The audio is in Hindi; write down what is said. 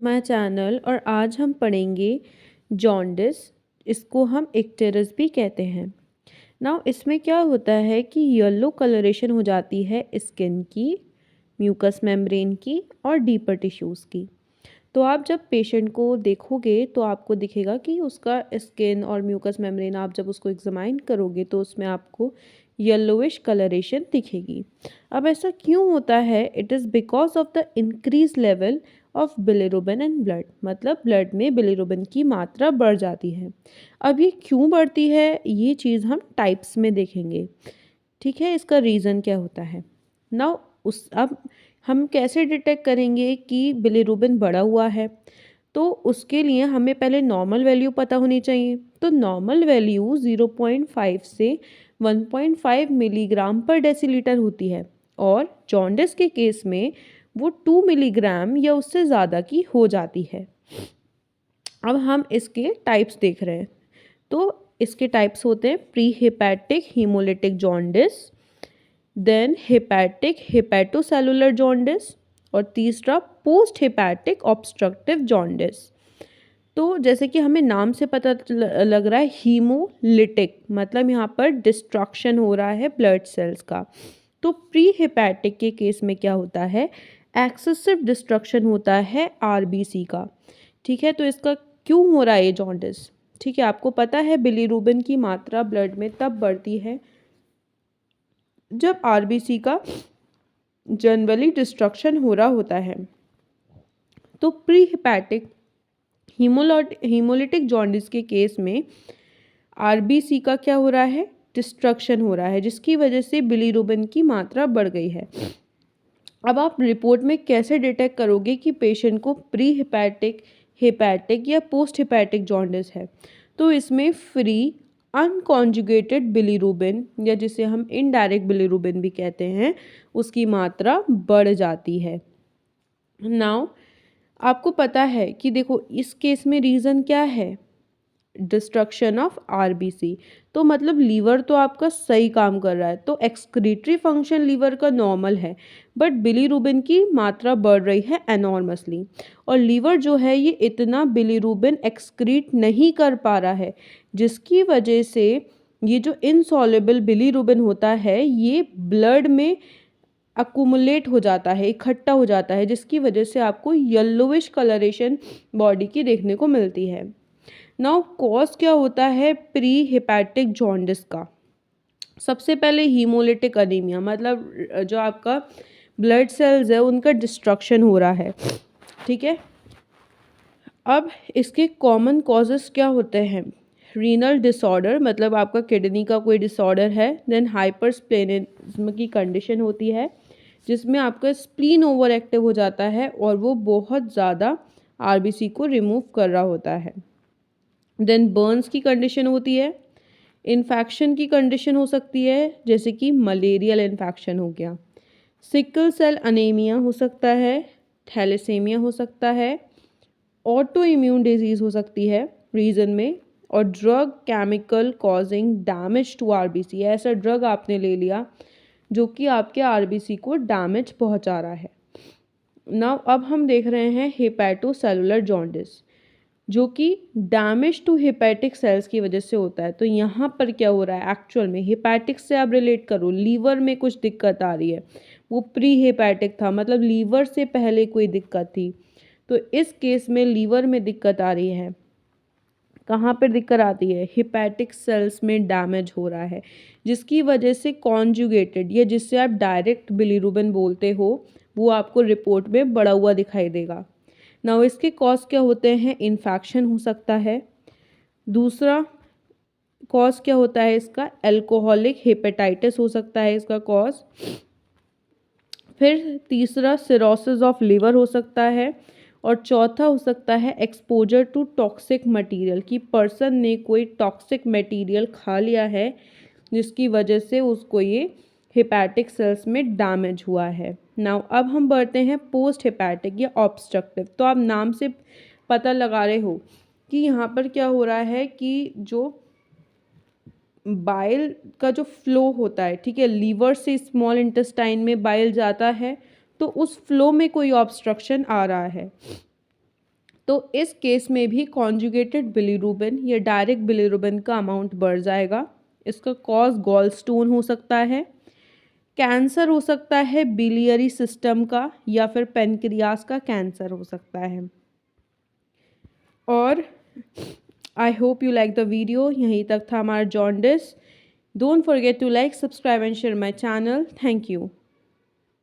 माय चैनल और आज हम पढ़ेंगे जॉन्डिस। इसको हम इक्टेरिस भी कहते हैं। नाउ इसमें क्या होता है कि येलो कलरेशन हो जाती है स्किन की, म्यूकस मेम्ब्रेन की और डीपर टिश्यूज़ की। तो आप जब पेशेंट को देखोगे तो आपको दिखेगा कि उसका स्किन और म्यूकस मेम्ब्रेन, आप जब उसको एग्जामाइन करोगे तो उसमें आपको येलोइश कलरेशन दिखेगी। अब ऐसा क्यों होता है? It is because of the increase level of bilirubin in blood, मतलब ब्लड में बिलिरुबिन की मात्रा बढ़ जाती है। अब ये क्यों बढ़ती है, ये चीज़ हम टाइप्स में देखेंगे। ठीक है, इसका रीज़न क्या होता है। नाउ उस अब हम कैसे डिटेक्ट करेंगे कि बिलिरुबिन बढ़ा हुआ है? तो उसके लिए हमें पहले नॉर्मल वैल्यू पता होनी चाहिए। तो नॉर्मल वैल्यू 0.5 से 1.5 मिलीग्राम पर डेसीलीटर होती है और जॉन्डिस के केस में वो 2 मिलीग्राम या उससे ज़्यादा की हो जाती है। अब हम इसके टाइप्स देख रहे हैं। तो इसके टाइप्स होते हैं pre hepatic haemolytic jaundice, then hepatic hepatocellular jaundice और तीसरा पोस्ट हेपेटिक ऑब्स्ट्रक्टिव जॉन्डिस। तो जैसे कि हमें नाम से पता लग रहा है हीमोलिटिक, मतलब यहाँ पर डिस्ट्रक्शन हो रहा है ब्लड सेल्स का। तो प्री हेपेटिक के केस में क्या होता है, एक्सेसिव डिस्ट्रक्शन होता है आरबीसी का। ठीक है, तो इसका क्यों हो रहा है ये जॉन्डिस? ठीक है, आपको पता है बिलिरुबिन की मात्रा ब्लड में तब बढ़ती है जब आरबीसी का जनरली डिस्ट्रक्शन हो रहा होता है। तो प्री हेपेटिक हीमोलिटिक जॉन्डिस के केस में आरबीसी का क्या हो रहा है, डिस्ट्रक्शन हो रहा है, जिसकी वजह से बिलिरुबिन की मात्रा बढ़ गई है। अब आप रिपोर्ट में कैसे डिटेक्ट करोगे कि पेशेंट को प्री हेपेटिक, हेपेटिक या पोस्ट हेपेटिक जॉन्डिस है? तो इसमें फ्री अनकॉन्जुगेटेड बिलिरुबिन, या जिसे हम इनडायरेक्ट बिलिरुबिन भी कहते हैं, उसकी मात्रा बढ़ जाती है। नाउ आपको पता है कि देखो इस केस में रीज़न क्या है, डिस्ट्रक्शन ऑफ आरबीसी। तो मतलब लीवर तो आपका सही काम कर रहा है, तो एक्सक्रीटरी फंक्शन लीवर का नॉर्मल है, बट बिलिरुबिन की मात्रा बढ़ रही है एनॉर्मसली। और लीवर जो है ये इतना बिलिरुबिन एक्सक्रीट नहीं कर पा रहा है, जिसकी वजह से ये जो इनसॉल्युबल बिलिरुबिन होता है ये ब्लड में अकुमुलेट हो जाता है, इकट्ठा हो जाता है, जिसकी वजह से आपको येलोविश कलरेशन बॉडी की देखने को मिलती है। नाउ कॉज क्या होता है प्री हेपेटिक जॉन्डिस का? सबसे पहले हीमोलिटिक अनीमिया, मतलब जो आपका ब्लड सेल्स है उनका डिस्ट्रक्शन हो रहा है। ठीक है, अब इसके कॉमन कॉजेस क्या होते हैं? रीनल डिसऑर्डर, मतलब आपका किडनी का कोई डिसऑर्डर है। देन हाइपरस्प्लेनिज्म की कंडीशन होती है जिसमें आपका स्प्लीन ओवर एक्टिव हो जाता है और वो बहुत ज़्यादा आरबीसी को रिमूव कर रहा होता है। देन बर्न्स की कंडीशन होती है, इन्फेक्शन की कंडीशन हो सकती है जैसे कि मलेरियल इन्फेक्शन हो गया, सिकल सेल अनीमिया हो सकता है, थैलेसीमिया हो सकता है, ऑटो इम्यून डिजीज़ हो सकती है रीजन में, और drug chemical causing damage to RBC. ऐसा ड्रग आपने ले लिया जो कि आपके आरबीसी को डैमेज पहुंचा रहा है। नाउ अब हम देख रहे हैं हेपेटोसेलुलर जॉन्डिस, जो कि डैमेज टू हेपेटिक सेल्स की वजह से होता है। तो यहाँ पर क्या हो रहा है एक्चुअल में, हेपेटिक से आप रिलेट करो, लीवर में कुछ दिक्कत आ रही है, वो प्री हेपेटिक था, मतलब लीवर से पहले कोई दिक्कत थी। तो इस केस में लीवर में दिक्कत आ रही है। कहाँ पर दिक्कत आती है? हेपेटिक सेल्स में डैमेज हो रहा है, जिसकी वजह से कॉन्जुगेटेड, या जिससे आप डायरेक्ट बिलिरुबिन बोलते हो, वो आपको रिपोर्ट में बढ़ा हुआ दिखाई देगा। नाउ इसके कॉज क्या होते हैं? इन्फेक्शन हो सकता है। दूसरा कॉज क्या होता है इसका? एल्कोहलिक हेपेटाइटिस हो सकता है इसका कॉज। फिर तीसरा सिरोसिस ऑफ लिवर हो सकता है। और चौथा हो सकता है एक्सपोजर टू टॉक्सिक मटेरियल, कि पर्सन ने कोई टॉक्सिक मटेरियल खा लिया है जिसकी वजह से उसको ये हेपेटिक सेल्स में डैमेज हुआ है। नाउ अब हम बढ़ते हैं पोस्ट हेपेटिक या ऑब्स्ट्रक्टिव। तो आप नाम से पता लगा रहे हो कि यहाँ पर क्या हो रहा है कि जो बाइल का जो फ्लो होता है, ठीक है, लीवर से स्मॉल इंटेस्टाइन में बाइल जाता है, तो उस फ्लो में कोई ऑब्स्ट्रक्शन आ रहा है। तो इस केस में भी कॉन्जुगेटेड बिलीरुबिन या डायरेक्ट बिलीरुबिन का अमाउंट बढ़ जाएगा। इसका कॉज गॉल स्टोन हो सकता है, कैंसर हो सकता है बिलियरी सिस्टम का, या फिर पेनक्रियास का कैंसर हो सकता है। और I hope you like the video. यहीं तक था हमारा jaundice. Don't forget to like, subscribe and share my channel. Thank you.